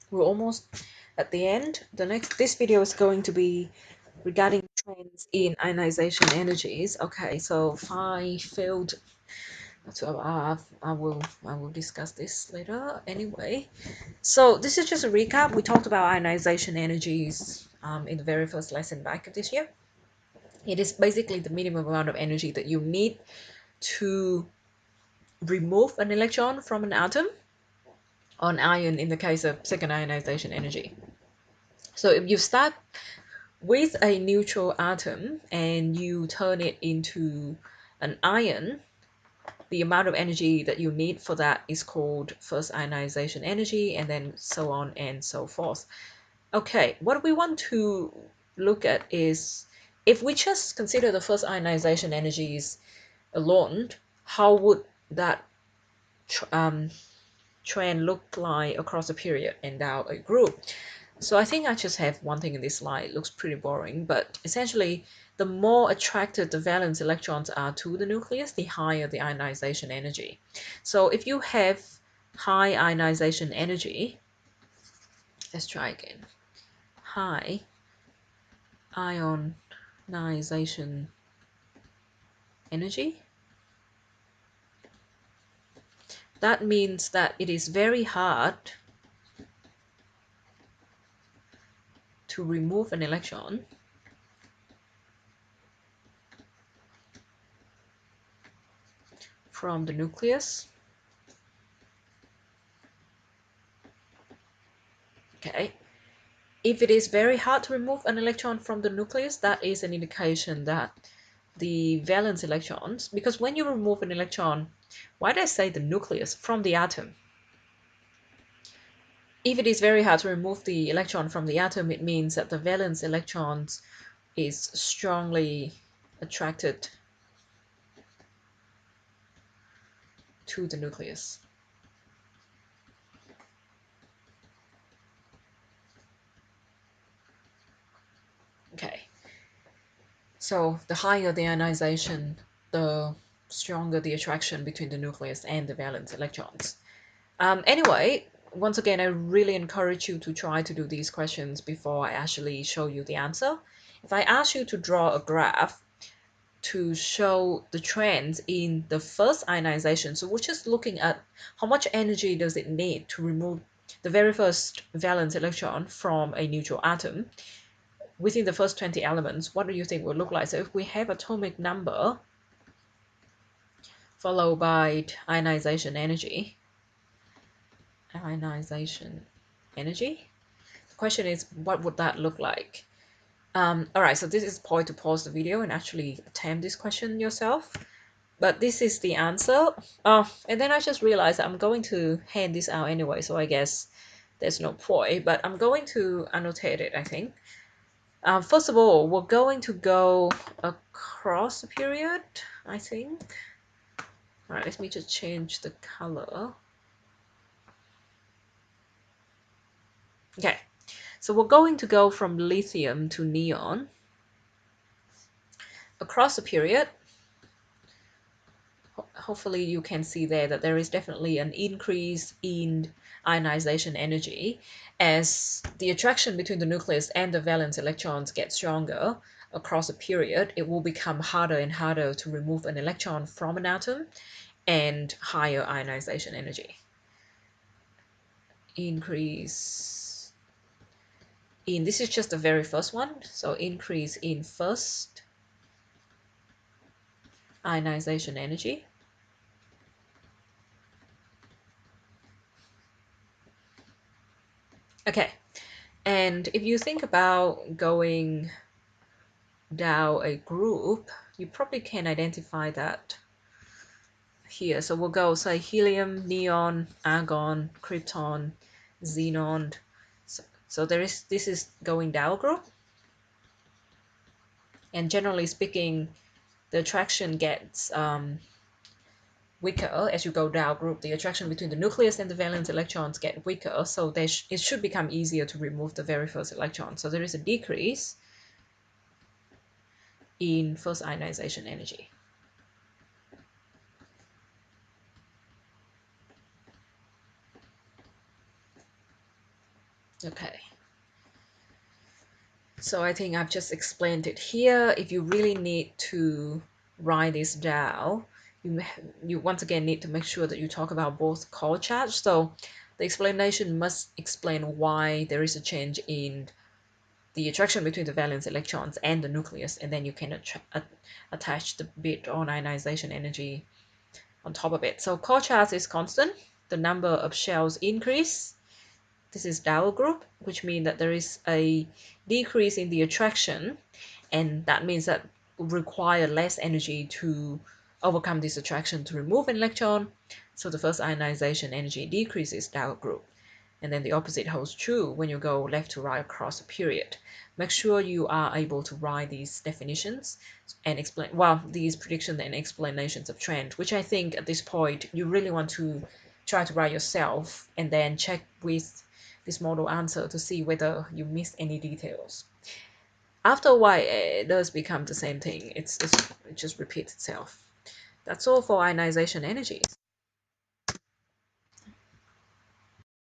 We're almost at the end. This video is going to be regarding trends in ionization energies. Okay, so if I failed to, I will discuss this later anyway. So this is just a recap. We talked about ionization energies in the very first lesson back of this year. It is basically the minimum amount of energy that you need to remove an electron from an atom or an ion in the case of second ionization energy. So if you start with a neutral atom and you turn it into an ion, the amount of energy that you need for that is called first ionization energy, and then so on and so forth. Okay, what we want to look at is, if we just consider the first ionization energies alone, how would that trend look like across a period and now a group? So I think I just have one thing in this slide. It looks pretty boring, but essentially, the more attracted the valence electrons are to the nucleus, the higher the ionization energy. So if you have high ionization energy, let's try again. High ionization energy. That means that it is very hard to remove an electron from the nucleus. Okay. If it is very hard to remove an electron from the nucleus, that is an indication that the valence electrons, because when you remove an electron, why did I say the nucleus, from the atom? If it is very hard to remove the electron from the atom, it means that the valence electrons is strongly attracted to the nucleus. Okay, so the higher the ionization, the stronger the attraction between the nucleus and the valence electrons. Anyway, once again, I really encourage you to try to do these questions before I actually show you the answer. If I ask you to draw a graph to show the trends in the first ionization, so we're just looking at how much energy does it need to remove the very first valence electron from a neutral atom within the first 20 elements, what do you think will look like? So if we have atomic number followed by ionization energy, the question is, what would that look like? All right, so this is the point to pause the video and actually attempt this question yourself. But this is the answer. Oh, and then I just realized I'm going to hand this out anyway, so I guess there's no point, but I'm going to annotate it, I think. First of all, we're going to go across the period, I think. All right, let me just change the color. Okay, so we're going to go from lithium to neon across the period. Hopefully you can see there that there is definitely an increase in ionization energy as the attraction between the nucleus and the valence electrons gets stronger across a period. It will become harder and harder to remove an electron from an atom, and higher ionization energy. Increase in, this is just the very first one, so increase in first ionization energy. Okay, and if you think about going down a group, you probably can identify that here. So we'll go say helium, neon, argon, krypton, xenon. So this is going down group, and generally speaking, the attraction gets weaker as you go down group. The attraction between the nucleus and the valence electrons get weaker, so it should become easier to remove the very first electron. So there is a decrease in first ionization energy. Okay, so I think I've just explained it here. If you really need to write this down, you once again need to make sure that you talk about both core charge. So the explanation must explain why there is a change in the attraction between the valence electrons and the nucleus, and then you can attach the bit on ionization energy on top of it. So core charge is constant. The number of shells increase. This is Dow group, which means that there is a decrease in the attraction, and that means that require less energy to overcome this attraction to remove an electron. So the first ionization energy decreases Dow group. And then the opposite holds true when you go left to right across a period. Make sure you are able to write these definitions and explain, well, these predictions and explanations of trend, which I think at this point you really want to try to write yourself and then check with this model answer to see whether you missed any details. After a while, it does become the same thing. It just repeats itself. That's all for ionization energies.